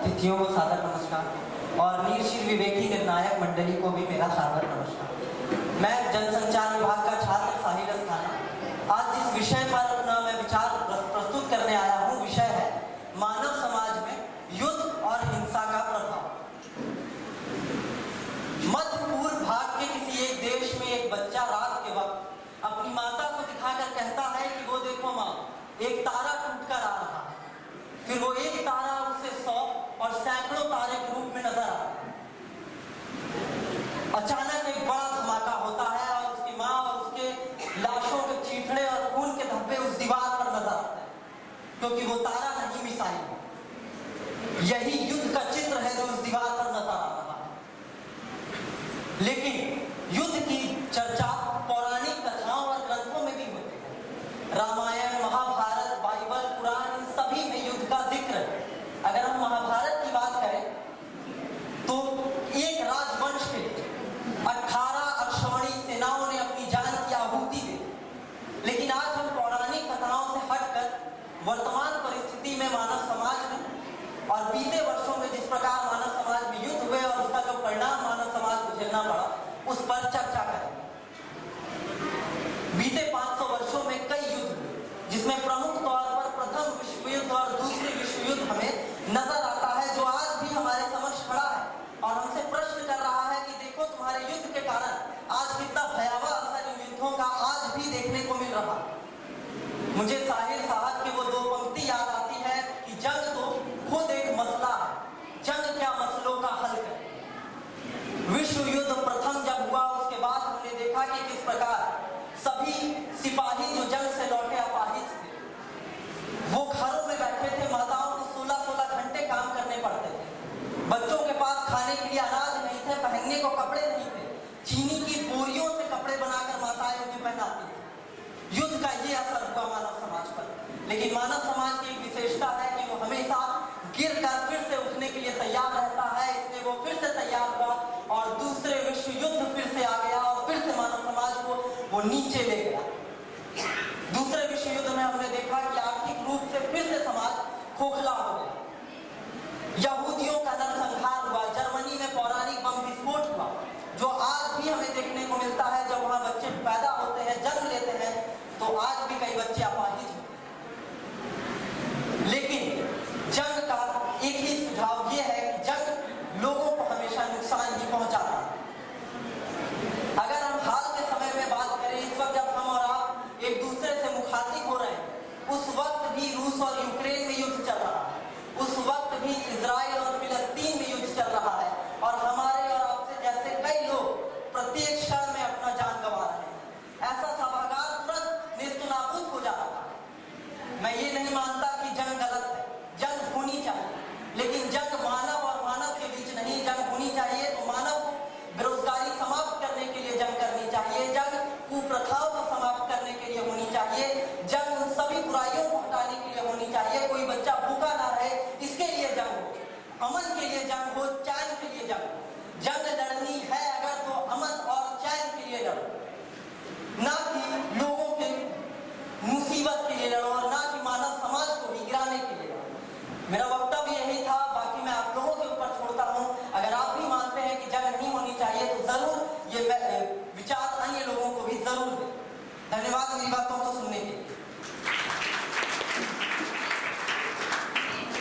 अतिथियों को सादर नमस्कार और नीरशीर विवेकी निर्णायक मंडली को भी मेरा सादर नमस्कार। मैं जनसंचार विभाग का छात्र साहिल अस्थाना आज जिस विषय पर अपना मैं विचार प्रस्तुत करने आया हूँ, विषय है मानव समाज में युद्ध और हिंसा का प्रभाव। मध्य पूर्व भाग के किसी एक देश में एक बच्चा रात के वक्त अपनी माता को दिखाकर कहता है कि वो देखो माँ, एक तारा टूटकर आ रहा है। फिर वो एक तारा उसे 100 और सैकड़ों तारे के रूप में नजर आता है। अचानक एक बड़ा धमाका होता है और उसकी माँ और उसके लाशों के चीथड़े और खून के धब्बे उस दीवार पर नजर आते हैं, क्योंकि वो तारा नहीं मिसाइल है। यही युद्ध का चित्र है जो उस दीवार पर नजर आ रहा है। लेकिन युद्ध की चर्चा पौराणिक कथाओं और ग्रंथों में भी होती है। रामायण, महाभारत, बाइबल, कुरान, इन सभी में युद्ध का जिक्र है। अगर हम महाभारत की बात करें तो एक राजवंश के 18 अक्षौणी सेनाओं ने अपनी जान की आहुति दी। लेकिन आज हम पौराणिक कथाओं से हटकर वर्तमान परिस्थिति में मानव समाज में और बीते वर्षों में जिस प्रकार मानव समाज में युद्ध हुए और उसका जो परिणाम मानव समाज को झेलना पड़ा, उस पर चर्चा करें। बीते 500 वर्षों में कई युद्ध हुए, जिसमें प्रमुख तौर पर प्रथम विश्व युद्ध और दूसरे विश्व युद्ध हमें नजर आता है, जो आज भी हमारे समक्ष खड़ा है और हमसे प्रश्न कर रहा है कि देखो तुम्हारे युद्ध के कारण आज कितना भयावह असर इन युद्धों का आज भी देखने को मिल रहा है। मुझे साहिर साहब की वो 2 पंक्ति याद आती है कि जंग तो खुद एक मसला है, जंग क्या मसलों का हल करे। विश्व युद्ध प्रथम जब हुआ, उसके बाद हमने देखा कि किस प्रकार सभी सिपाही जो जंग से लौटे अपाहिज थे, वो घरों में बैठे थे। माताओं को 16-16 घंटे काम करने पड़ते थे। बच्चों के पास खाने के लिए अनाज नहीं थे, पहनने को कपड़े नहीं थे। चीनी की बोरियों से कपड़े बनाकर माताएं उन्हें पहनाती थी। युद्ध का ये असर हुआ मानव समाज पर। लेकिन मानव समाज की एक विशेषता है कि वो हमेशा गिर कर फिर से उठने के लिए तैयार रहता है। इसलिए वो फिर से तैयार हुआ और दूसरे विश्व युद्ध फिर से आ गया और फिर से मानव समाज को वो नीचे ले गया। दूसरे विश्व युद्ध में हमने देखा कि आर्थिक रूप से फिर से समाज खोखला हो गया। यहूदियों का नरसंहार हुआ। जर्मनी में पौराणिक बम विस्फोट हुआ, जो आज भी हमें देखने को मिलता है। जब वहां बच्चे पैदा होते हैं, जन्म लेते हैं, तो आज भी कई